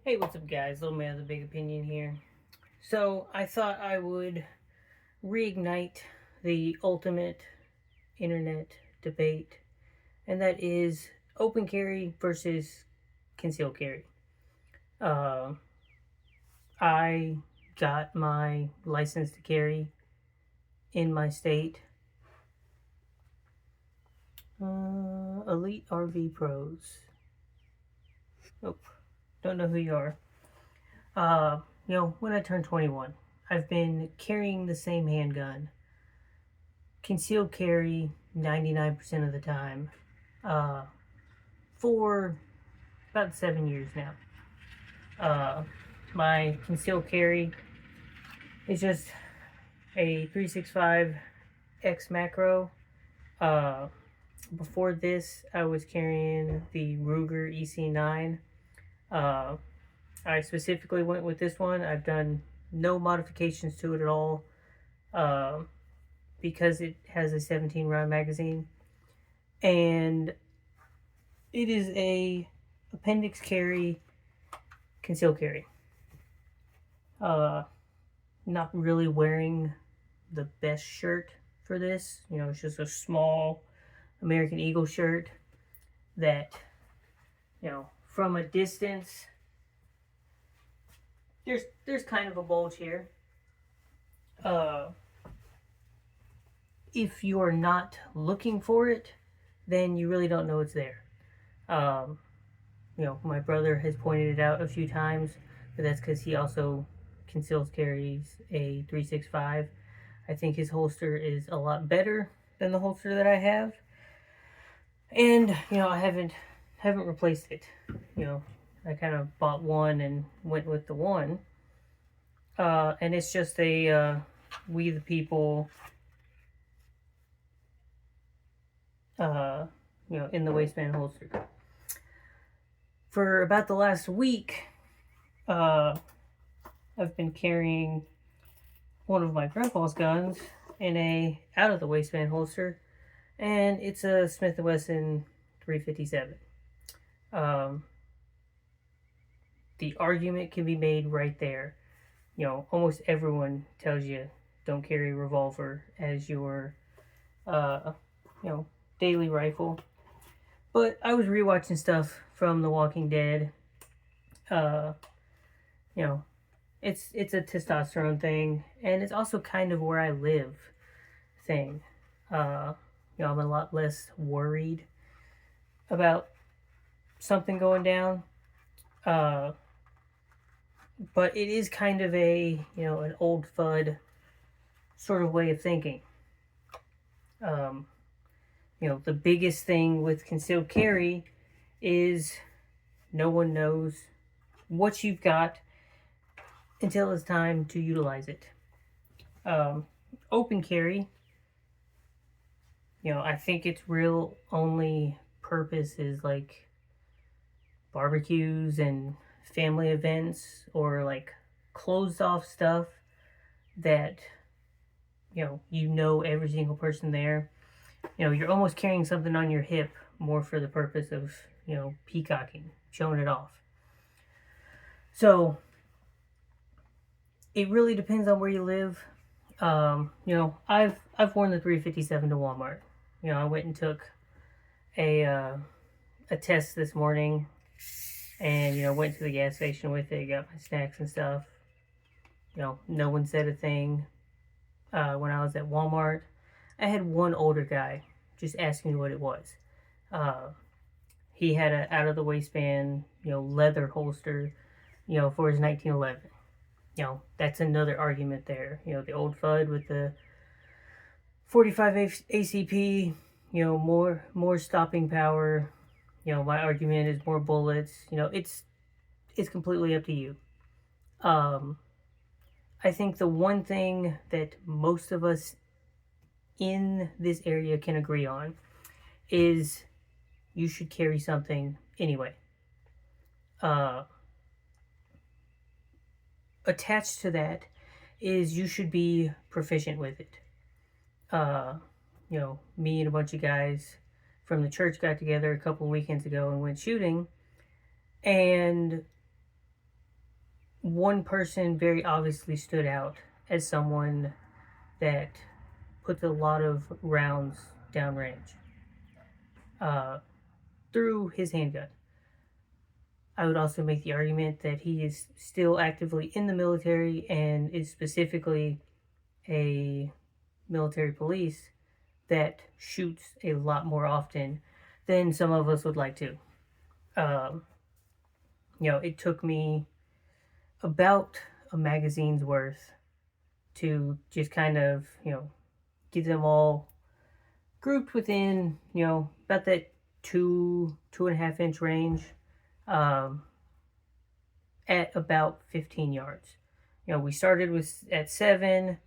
Hey, what's up, guys? Little man with a big opinion here. So, I thought I would reignite the ultimate internet debate, and that is open carry versus concealed carry. Uh, I got my license to carry in my state. Elite RV Pros. Nope, don't know who you are. When I turned 21, I've been carrying the same handgun, concealed carry 99% of the time, uh, for about 7 years now. Uh, my concealed carry is just a 365 X macro. Uh, Before this, I was carrying the Ruger EC9. Uh, I specifically went with this one. I've done no modifications to it at all, uh, because it has a 17 round magazine, and it is a appendix carry, concealed carry. Uh, Not really wearing the best shirt for this. It's just a small American Eagle shirt that, from a distance, there's kind of a bulge here. Uh, if you are not looking for it, then you really don't know it's there. Um, my brother has pointed it out a few times, but that's because he also conceals carries a 365. I think his holster is a lot better than the holster that I have, and I haven't replaced it. I kind of bought one and went with the one, and it's just a We the People, in the waistband holster. For about the last week, uh, I've been carrying one of my grandpa's guns in a out of the waistband holster, and it's a Smith & Wesson 357. Um, the argument can be made right there. Almost everyone tells you don't carry a revolver as your, uh, you know, daily rifle. But I was rewatching stuff from The Walking Dead. Uh, you know, it's a testosterone thing, and it's also kind of where I live thing. Uh, I'm a lot less worried about something going down. Uh, but it is kind of an old FUD sort of way of thinking. Um, the biggest thing with concealed carry is no one knows what you've got until it's time to utilize it. Open carry, I think its real only purpose is like barbecues and family events, or like closed off stuff that every single person there. You're almost carrying something on your hip more for the purpose of peacocking, showing it off. So it really depends on where you live. I've worn the 357 to Walmart. I went and took a test this morning, and went to the gas station with it, got my snacks and stuff. No one said a thing. When I was at Walmart, I had one older guy just asking me what it was. He had an out of the waistband, leather holster, for his 1911. That's another argument there. The old FUD with the 45 ACP, more stopping power. My argument is more bullets. It's completely up to you. I think the one thing that most of us in this area can agree on is you should carry something anyway. Attached to that is you should be proficient with it. Me and a bunch of guys from the church got together a couple of weekends ago and went shooting, and one person very obviously stood out as someone that puts a lot of rounds downrange through his handgun. I would also make the argument that he is still actively in the military and is specifically a military police that shoots a lot more often than some of us would like to. Um, it took me about a magazine's worth to just kind of, get them all grouped within, about that 2.5 inch range, um, at about 15 yards. We started with at 7.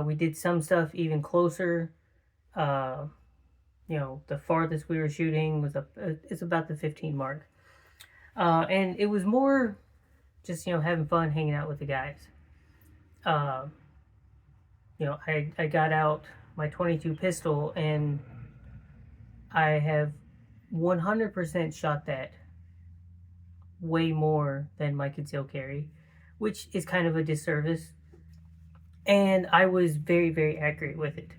We did some stuff even closer. Uh, the farthest we were shooting was it's about the 15 mark. And it was more just, having fun hanging out with the guys. Uh, I got out my 22 pistol and I have 100% shot that way more than my concealed carry, which is kind of a disservice. And I was very, very accurate with it.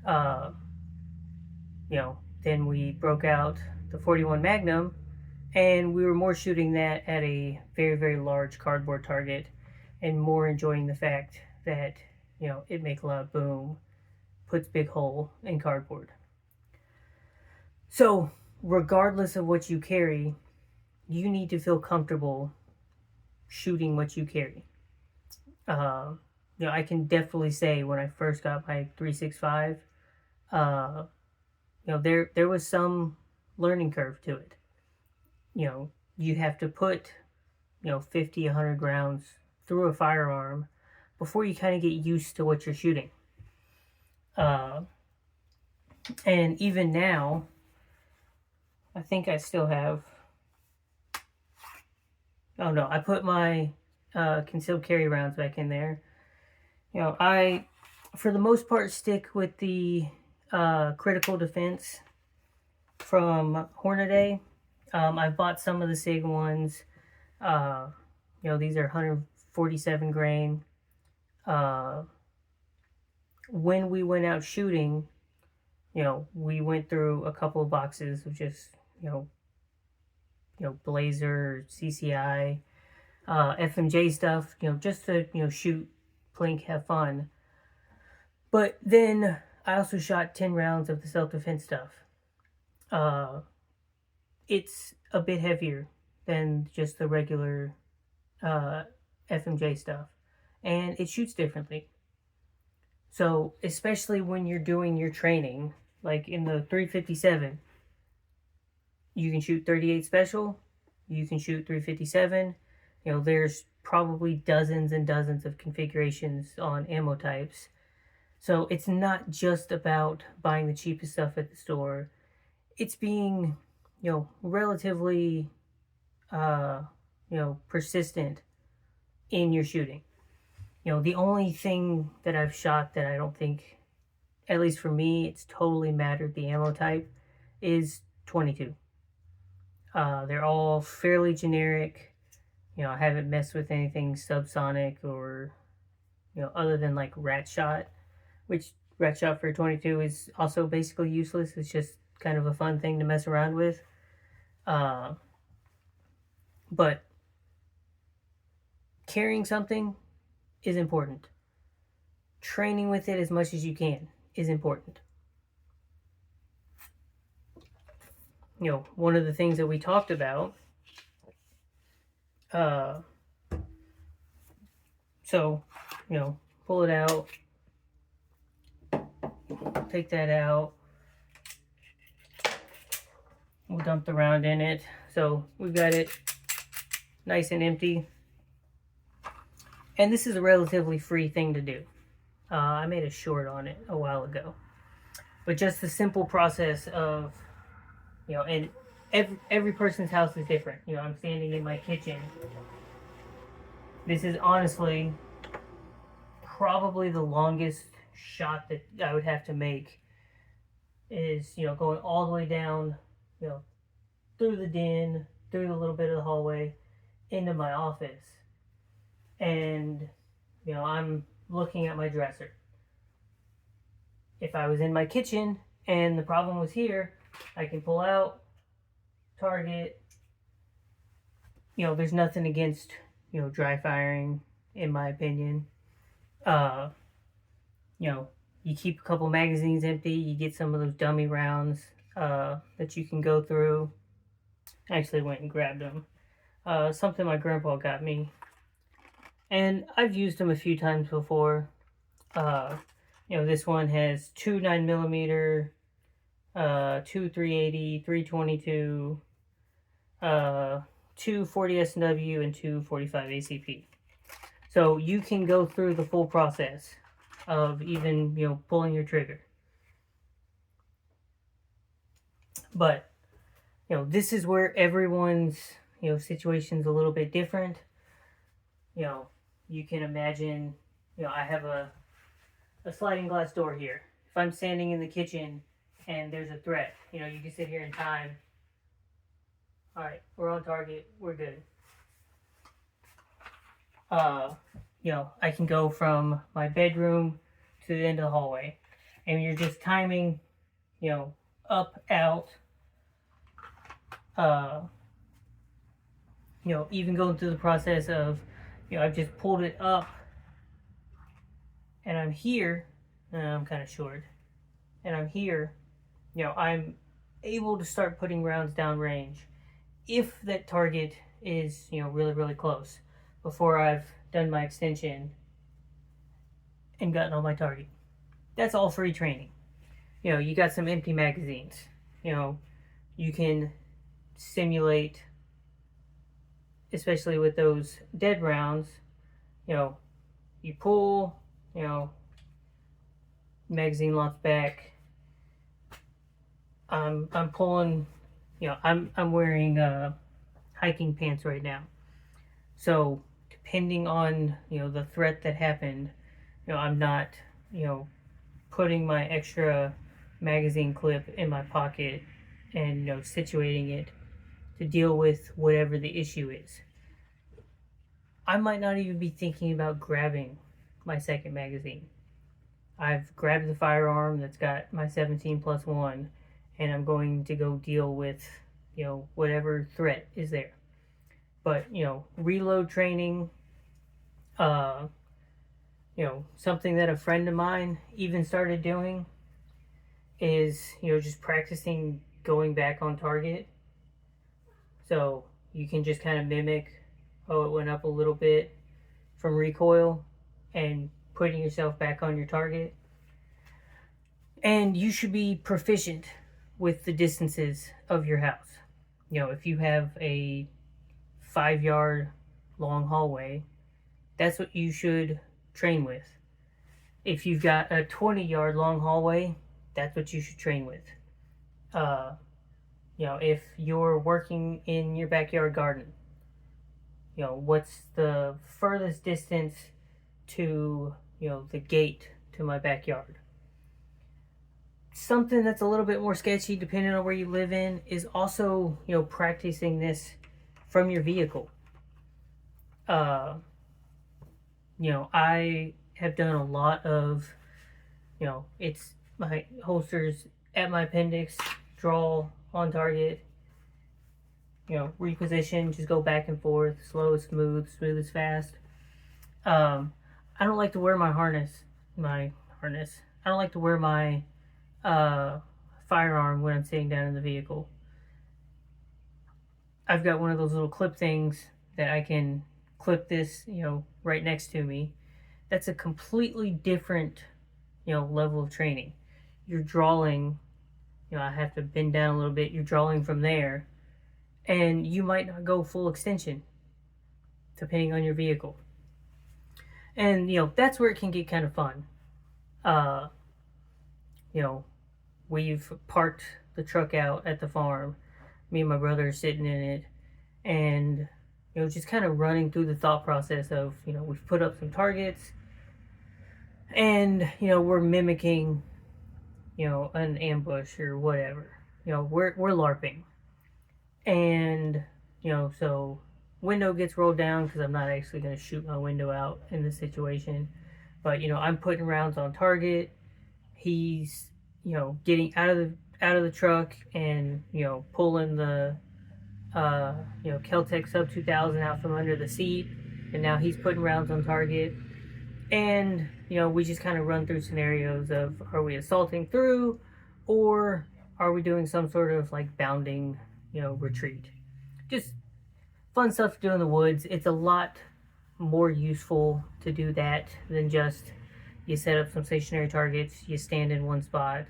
Uh, then we broke out the 41 Magnum, and we were more shooting that at a very, very large cardboard target, and more enjoying the fact that it makes a loud boom, puts big hole in cardboard. So, regardless of what you carry, you need to feel comfortable shooting what you carry. I can definitely say when I first got my 365, there was some learning curve to it. You have to put 50, 100 rounds through a firearm before you kind of get used to what you're shooting. And even now, I think I still have. Oh no, I put my concealed carry rounds back in there. I, for the most part, stick with the critical defense from Hornady. I've bought some of the SIG ones. These are 147 grain. When we went out shooting, we went through a couple of boxes of just, Blazer, CCI, FMJ stuff, just to, shoot, plink, have fun. But then I also shot 10 rounds of the self-defense stuff. It's a bit heavier than just the regular FMJ stuff, and it shoots differently. So, especially when you're doing your training, like in the 357, you can shoot 38 special, you can shoot 357. There's probably dozens and dozens of configurations on ammo types. So it's not just about buying the cheapest stuff at the store. It's being, relatively, persistent in your shooting. The only thing that I've shot that I don't think, at least for me, it's totally mattered the ammo type is 22. They're all fairly generic. I haven't messed with anything subsonic or, other than like rat shot, which rat shot for 22 is also basically useless. It's just kind of a fun thing to mess around with. But carrying something is important. Training with it as much as you can is important. One of the things that we talked about, so, pull it out, take that out, we'll dump the round in it, so we've got it nice and empty, and this is a relatively free thing to do. I made a short on it a while ago, but just the simple process of, and every person's house is different. I'm standing in my kitchen. This is honestly probably the longest shot that I would have to make is, going all the way down, through the den, through a little bit of the hallway, into my office. and I'm looking at my dresser. If I was in my kitchen and the problem was here, I can pull out, target. There's nothing against dry firing, in my opinion. Uh, you know, you keep a couple magazines empty, you get some of those dummy rounds that you can go through. I actually went and grabbed them. Something my grandpa got me, and I've used them a few times before. This one has two 9mm, two 380, 322, two 40 SW, and two 45 ACP. So you can go through the full process of even pulling your trigger. But this is where everyone's situation's a little bit different. You can imagine, I have a sliding glass door here. If I'm standing in the kitchen and there's a threat, you can sit here in time. All right, we're on target. We're good. I can go from my bedroom to the end of the hallway, and you're just timing, up, out. Even going through the process of, I've just pulled it up, and I'm here, and I'm kind of short, and I'm here. I'm able to start putting rounds down range if that target is, really, really close before I've done my extension and gotten on my target. That's all free training. You got some empty magazines. You can simulate, especially with those dead rounds, you pull, magazine locks back. I'm pulling, I'm wearing hiking pants right now. So depending on, the threat that happened, I'm not, putting my extra magazine clip in my pocket and, situating it to deal with whatever the issue is. I might not even be thinking about grabbing my second magazine. I've grabbed the firearm that's got my 17+1, and I'm going to go deal with, whatever threat is there. But, reload training, something that a friend of mine even started doing is, just practicing going back on target. So you can just kind of mimic, it went up a little bit from recoil, and putting yourself back on your target. And you should be proficient with the distances of your house. If you have a 5-yard long hallway, that's what you should train with. If you've got a 20-yard long hallway, that's what you should train with. If you're working in your backyard garden, what's the furthest distance to, the gate to my backyard? Something that's a little bit more sketchy, depending on where you live in, is also, practicing this from your vehicle. I have done a lot of, it's my holsters at my appendix, draw on target, reposition, just go back and forth, slow as smooth, smooth as fast. I don't like to wear my harness. I don't like to wear my firearm when I'm sitting down in the vehicle. I've got one of those little clip things that I can clip this, right next to me. That's a completely different, level of training. You're drawing, I have to bend down a little bit. You're drawing from there, and you might not go full extension, depending on your vehicle. And, that's where it can get kind of fun. We've parked the truck out at the farm. Me and my brother are sitting in it, and, just kind of running through the thought process of, we've put up some targets, and, we're mimicking, an ambush or whatever. We're LARPing. And, so window gets rolled down because I'm not actually going to shoot my window out in this situation. But I'm putting rounds on target. He's getting out of the truck and pulling the Keltec Sub 2000 out from under the seat, and now he's putting rounds on target. And we just kind of run through scenarios of, are we assaulting through, or are we doing some sort of like bounding retreat? Just fun stuff to do in the woods. It's a lot more useful to do that than just you set up some stationary targets, you stand in one spot,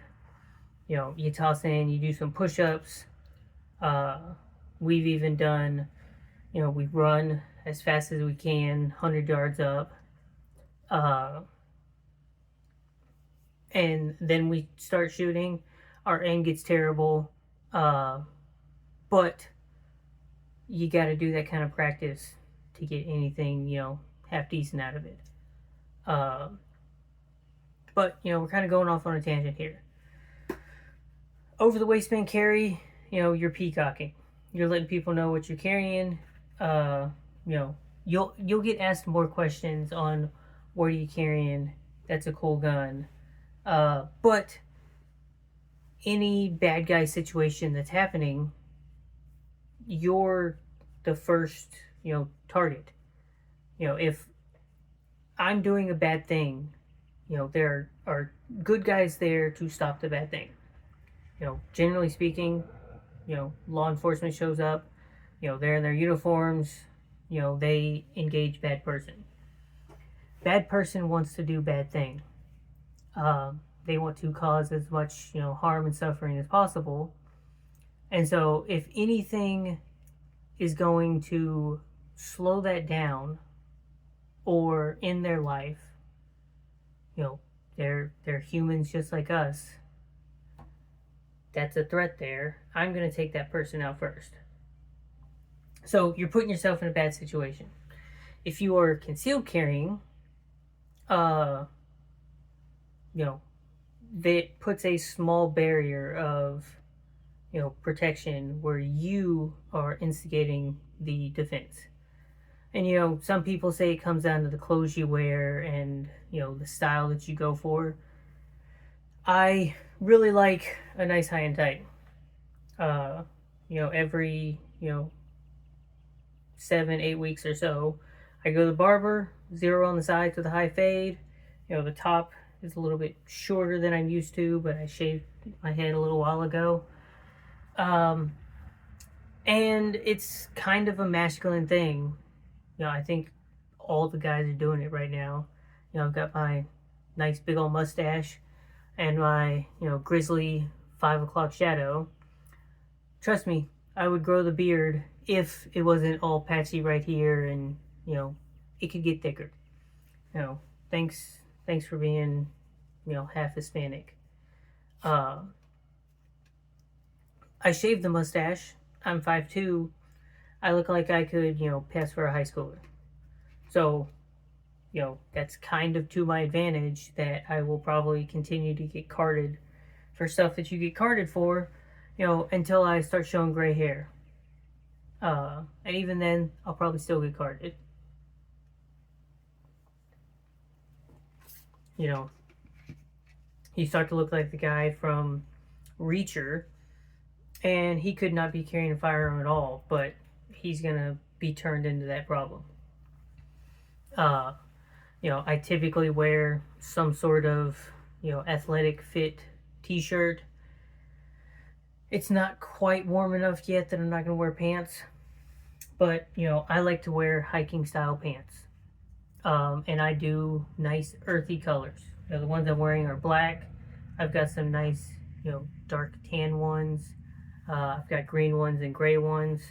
you toss in, you do some push-ups. We've even done, we run as fast as we can, 100 yards up, and then we start shooting. Our aim gets terrible, but you got to do that kind of practice to get anything, half decent out of it. But, we're kind of going off on a tangent here. Over the waistband carry, you're peacocking. You're letting people know what you're carrying. You'll get asked more questions on what are you carrying. That's a cool gun. But any bad guy situation that's happening, you're the first, target. If I'm doing a bad thing, there are good guys there to stop the bad thing. Generally speaking, law enforcement shows up, they're in their uniforms, they engage bad person. Bad person wants to do bad thing. They want to cause as much, harm and suffering as possible. And so if anything is going to slow that down or end their life, they're humans just like us. That's a threat there. I'm going to take that person out first. So you're putting yourself in a bad situation. If you are concealed carrying, that puts a small barrier of, protection where you are instigating the defense. And, some people say it comes down to the clothes you wear and, the style that you go for. I really like a nice high and tight. Every, 7-8 weeks or so, I go to the barber, zero on the sides with a high fade. The top is a little bit shorter than I'm used to, but I shaved my head a little while ago. And it's kind of a masculine thing. I think all the guys are doing it right now. I've got my nice big old mustache and my, grizzly 5 o'clock shadow. Trust me, I would grow the beard if it wasn't all patchy right here and, it could get thicker. Thanks for being, half Hispanic. I shaved the mustache. I'm 5'2". I look like I could, pass for a high schooler. So, that's kind of to my advantage that I will probably continue to get carded for stuff that you get carded for, until I start showing gray hair. And even then, I'll probably still get carded. You start to look like the guy from Reacher, and he could not be carrying a firearm at all, but he's gonna be turned into that problem. I typically wear some sort of, athletic fit t-shirt. It's not quite warm enough yet that I'm not gonna wear pants, but, I like to wear hiking style pants. And I do nice earthy colors. The ones I'm wearing are black. I've got some nice, dark tan ones. I've got green ones and gray ones.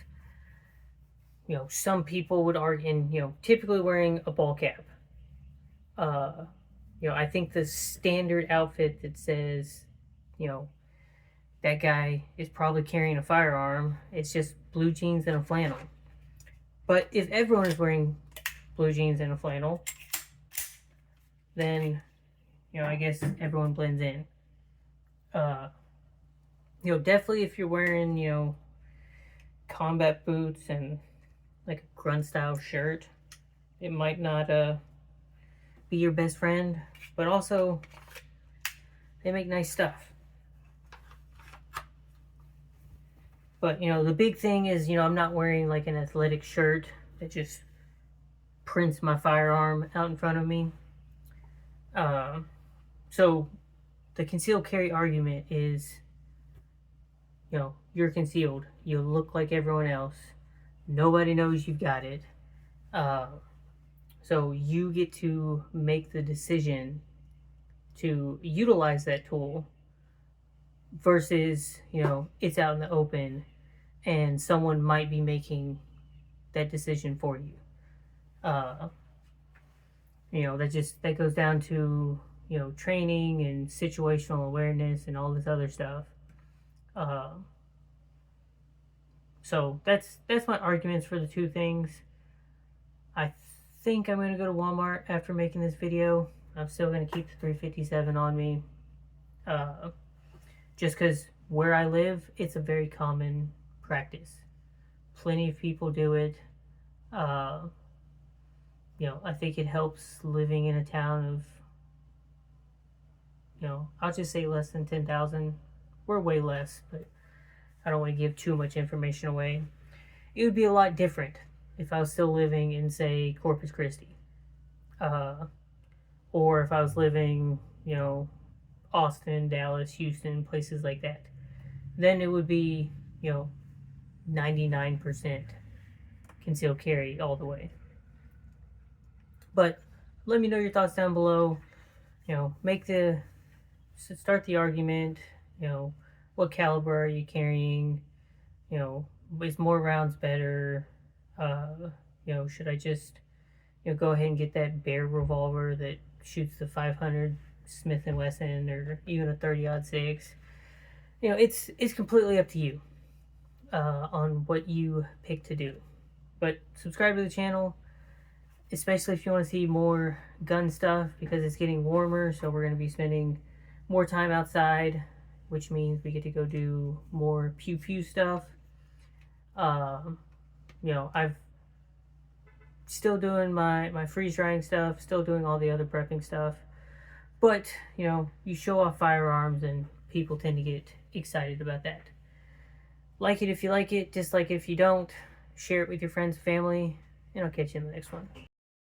Some people would argue, typically wearing a ball cap. I think the standard outfit that says, that guy is probably carrying a firearm, it's just blue jeans and a flannel. But if everyone is wearing blue jeans and a flannel, then, I guess everyone blends in. Definitely if you're wearing, combat boots and, like a grunt style shirt, it might not be your best friend, but also they make nice stuff. But, you know, the big thing is, you know, I'm not wearing like an athletic shirt that just prints my firearm out in front of me. So the concealed carry argument is, you know, you're concealed. You look like everyone else. Nobody knows you've got it. So you get to make the decision to utilize that tool versus, you know, it's out in the open and someone might be making that decision for you. You know, that goes down to, you know, training and situational awareness and all this other stuff. So that's my arguments for the two things. I think I'm gonna go to Walmart after making this video. I'm still gonna keep the 357 on me, just because where I live, it's a very common practice. Plenty of people do it. You know, I think it helps living in a town of, you know, I'll just say less than 10,000. We're way less, but I don't want to give too much information away. It would be a lot different if I was still living in, say, Corpus Christi. Or if I was living, you know, Austin, Dallas, Houston, places like that. Then it would be, you know, 99% concealed carry all the way. But let me know your thoughts down below. You know, start the argument. You know, what caliber are you carrying? You know, is more rounds better? You know, should I just, you know, go ahead and get that Bear revolver that shoots the 500 Smith & Wesson, or even a 30-06? You know, it's completely up to you on what you pick to do. But subscribe to the channel, especially if you want to see more gun stuff, because it's getting warmer, so we're going to be spending more time outside, which means we get to go do more pew-pew stuff. You know, I've still doing my freeze-drying stuff, still doing all the other prepping stuff, but, you know, you show off firearms and people tend to get excited about that. Like it if you like it, dislike it if you don't. Share it with your friends and family, and I'll catch you in the next one.